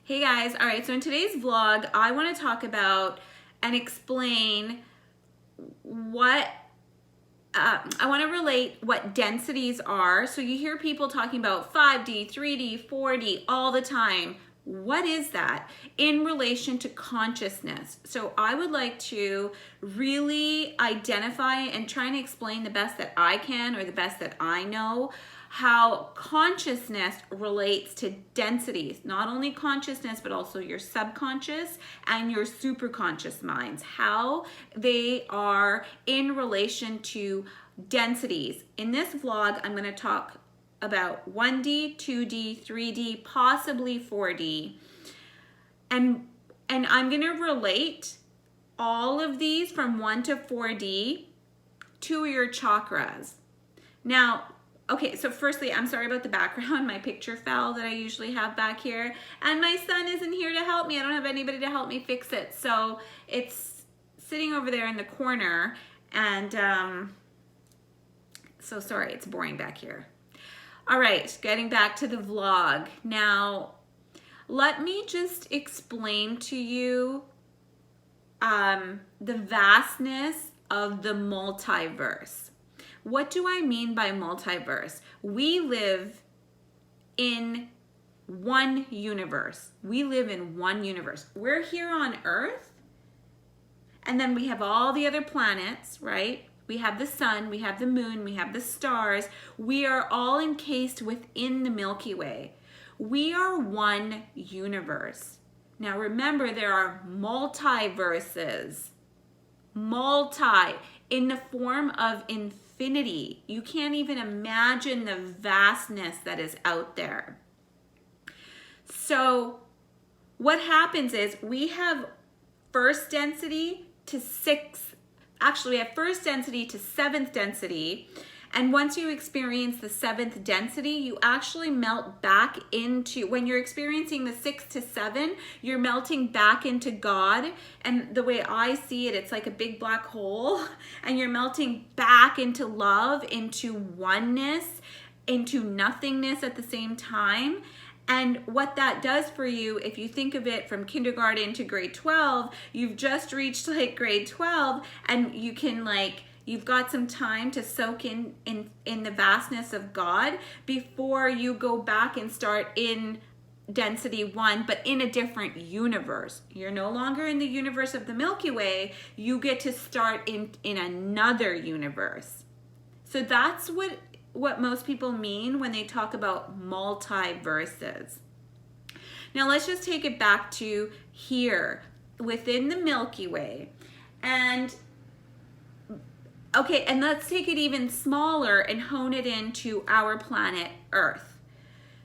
Hey guys, all right, so in today's vlog, I want to talk about and explain what, I want to relate what densities are. So you hear people talking about 5D, 3D, 4D all the time. What is that in relation to consciousness? So I would like to really identify and try and explain the best that I can or the best that I know how consciousness relates to densities, not only consciousness, but also your subconscious and your superconscious minds, how they are in relation to densities. In this vlog, I'm going to talk about 1D, 2D, 3D, possibly 4D. And I'm going to relate all of these from 1 to 4D to your chakras. Now, okay, so firstly, I'm sorry about the background. My picture fell that I usually have back here. And my son isn't here to help me. I don't have anybody to help me fix it. So it's sitting over there in the corner. And so sorry, it's boring back here. All right, getting back to the vlog. Now, let me just explain to you the vastness of the multiverse. What do I mean by multiverse? We live in one universe. We live in one universe. We're here on Earth, and then we have all the other planets, right? We have the sun, we have the moon, we have the stars. We are all encased within the Milky Way. We are one universe. Now remember, there are multiverses. Multi, in the form of infinity. You can't even imagine the vastness that is out there. So what happens is we have first density to we have first density to seventh density. And once you experience the seventh density, you actually melt back into, when you're experiencing the 6 to 7, you're melting back into God. And the way I see it, it's like a big black hole, and you're melting back into love, into oneness, into nothingness at the same time. And what that does for you, if you think of it from kindergarten to grade 12, you've just reached like grade 12, and you can you've got some time to soak in the vastness of God before you go back and start in density 1, but in a different universe. You're no longer in the universe of the Milky Way. You get to start in another universe. So that's what most people mean when they talk about multiverses. Now let's just take it back to here within the Milky Way. And okay, and let's take it even smaller and hone it into our planet Earth.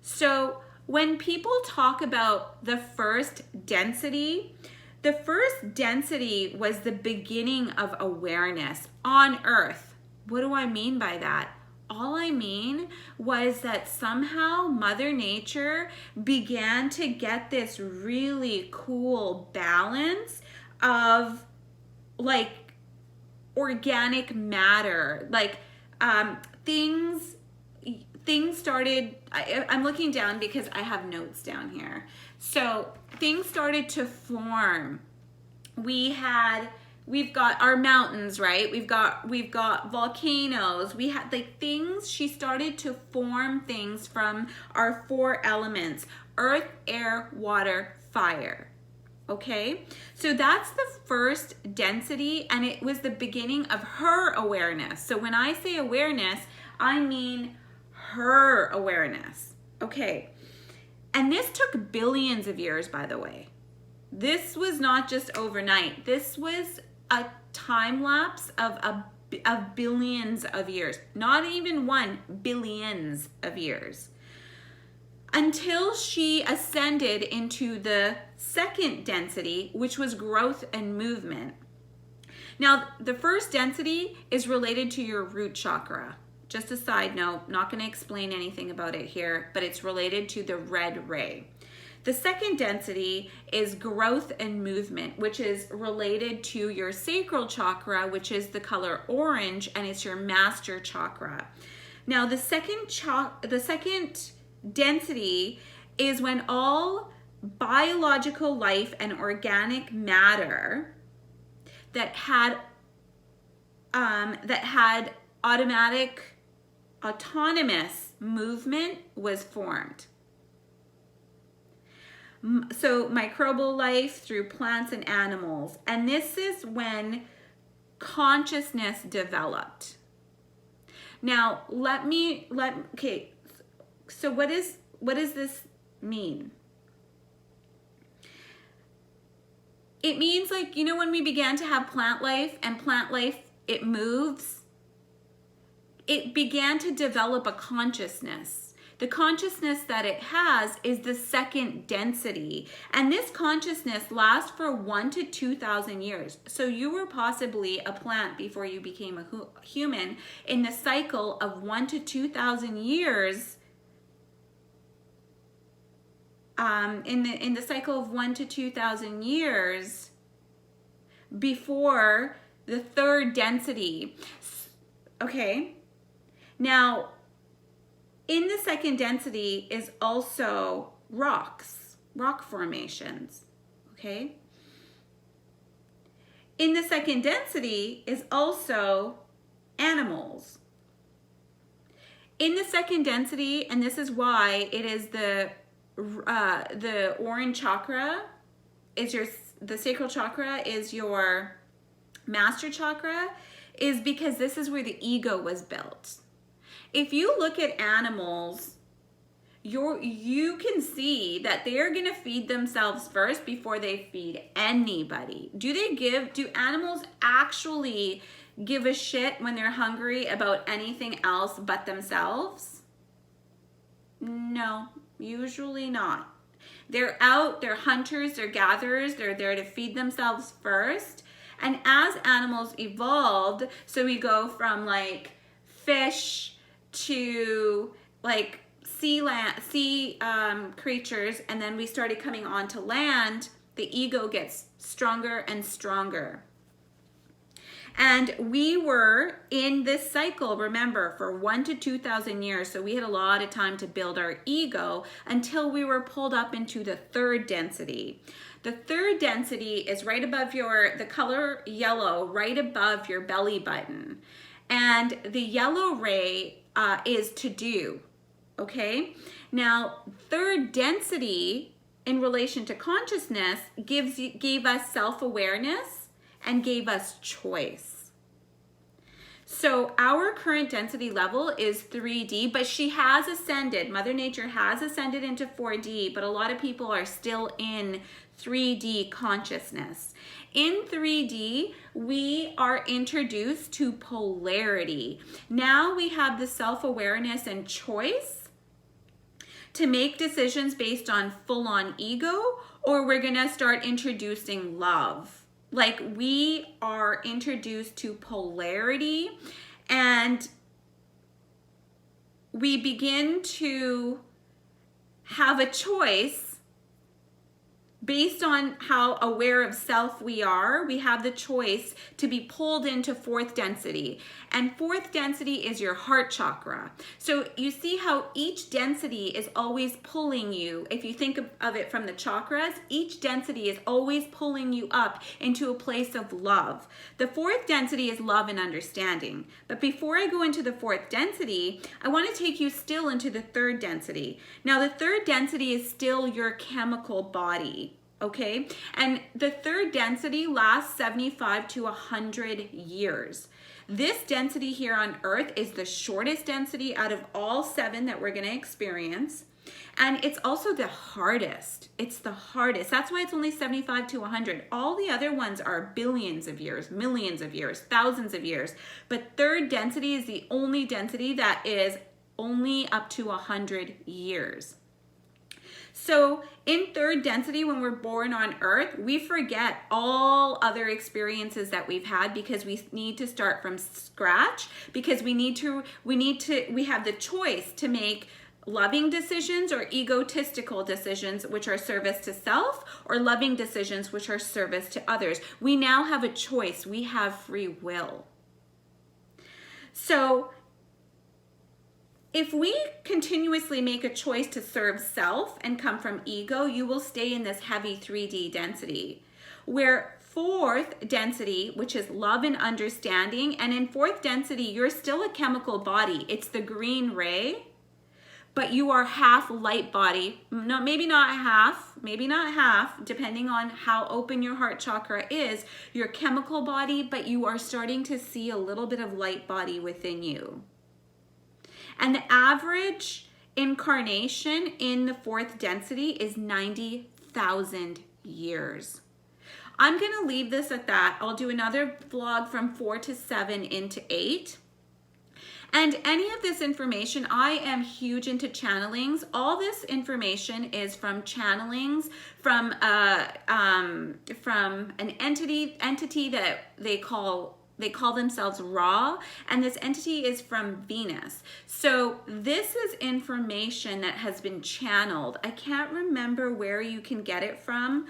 So when people talk about the first density was the beginning of awareness on Earth. What do I mean by that? All I mean was that somehow Mother Nature began to get this really cool balance of organic matter, things started, I'm looking down because I have notes down here. So things started to form. We've got our mountains, right? We've got volcanoes. We had things, she started to form things from our 4 elements: earth, air, water, fire. Okay, so that's the first density, and it was the beginning of her awareness. So when I say awareness, I mean her awareness. Okay, and this took billions of years, by the way. This was not just overnight. This was a time lapse of billions of years. Not even 1, billions of years. Until she ascended into the second density, which was growth and movement. Now, the first density is related to your root chakra. Just a side note, not going to explain anything about it here, but it's related to the red ray. The second density is growth and movement, which is related to your sacral chakra, which is the color orange, and it's your master chakra. Now, the second density is when all biological life and organic matter that had autonomous movement was formed. So microbial life through plants and animals. And this is when consciousness developed. Now, okay, so what does this mean? It means, like, you know, when we began to have plant life, and plant life, it moves, it began to develop a consciousness. The consciousness that it has is the second density. And this consciousness lasts for 1,000 to 2,000 years. So you were possibly a plant before you became a human. In the cycle of 1,000 to 2,000 years, in the cycle of 1,000 to 2,000 years before the third density. Okay, now in the second density is also rock formations. Okay, in the second density is also animals. In the second density, and this is why it is the orange chakra is the sacral chakra is your master chakra, is because this is where the ego was built. If you look at animals, you can see that they're gonna feed themselves first before they feed anybody. Do animals actually give a shit when they're hungry about anything else but themselves? No. Usually not. They're out, they're hunters, they're gatherers, they're there to feed themselves first. And as animals evolved, so we go from like fish to like sea creatures, and then we started coming onto land, the ego gets stronger and stronger. And we were in this cycle, remember, for 1,000 to 2,000 years. So we had a lot of time to build our ego until we were pulled up into the third density. The third density is right above the color yellow, right above your belly button. And the yellow ray is to do, okay? Now, third density in relation to consciousness gave us self-awareness and gave us choice. So our current density level is 3D, but she has ascended. Mother Nature has ascended into 4D, but a lot of people are still in 3D consciousness. In 3D, we are introduced to polarity. Now we have the self-awareness and choice to make decisions based on full-on ego, or we're gonna start introducing love. Like, we are introduced to polarity, and we begin to have a choice based on how aware of self we are. We have the choice to be pulled into fourth density. And fourth density is your heart chakra. So you see how each density is always pulling you. If you think of it from the chakras, each density is always pulling you up into a place of love. The fourth density is love and understanding. But before I go into the fourth density, I want to take you still into the third density. Now, the third density is still your chemical body. Okay, and the third density lasts 75 to 100 years. This density here on Earth is the shortest density out of all 7 that we're going to experience. And it's also the hardest. It's the hardest. That's why it's only 75 to 100. All the other ones are billions of years, millions of years, thousands of years. But third density is the only density that is only up to 100 years. So in third density, when we're born on Earth, we forget all other experiences that we've had because we need to start from scratch, because we have the choice to make loving decisions or egotistical decisions, which are service to self, or loving decisions, which are service to others. We now have a choice. We have free will. So If we continuously make a choice to serve self and come from ego, you will stay in this heavy 3D density. Where fourth density, which is love and understanding, and in fourth density, you're still a chemical body. It's the green ray, but you are half light body. No, maybe not half, depending on how open your heart chakra is. You're chemical body, but you are starting to see a little bit of light body within you. And the average incarnation in the fourth density is 90,000 years. I'm gonna leave this at that. I'll do another vlog from 4 to 7 into 8. And any of this information, I am huge into channelings. All this information is from channelings from an entity that they call themselves Ra, and this entity is from Venus. So this is information that has been channeled. I can't remember where you can get it from,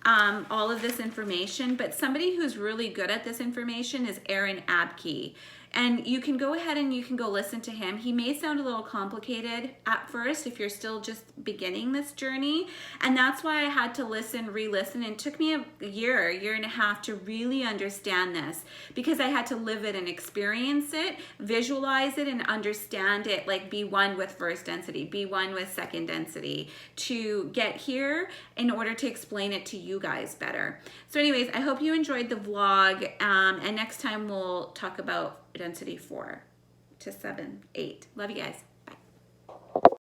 all of this information, but somebody who's really good at this information is Aaron Abke. And you can go ahead and you can go listen to him. He may sound a little complicated at first if you're still just beginning this journey. And that's why I had to re-listen. And it took me a year and a half to really understand this, because I had to live it and experience it, visualize it and understand it, like be one with first density, be one with second density, to get here in order to explain it to you guys better. So anyways, I hope you enjoyed the vlog. And next time we'll talk about density 4 to 7, 8. Love you guys.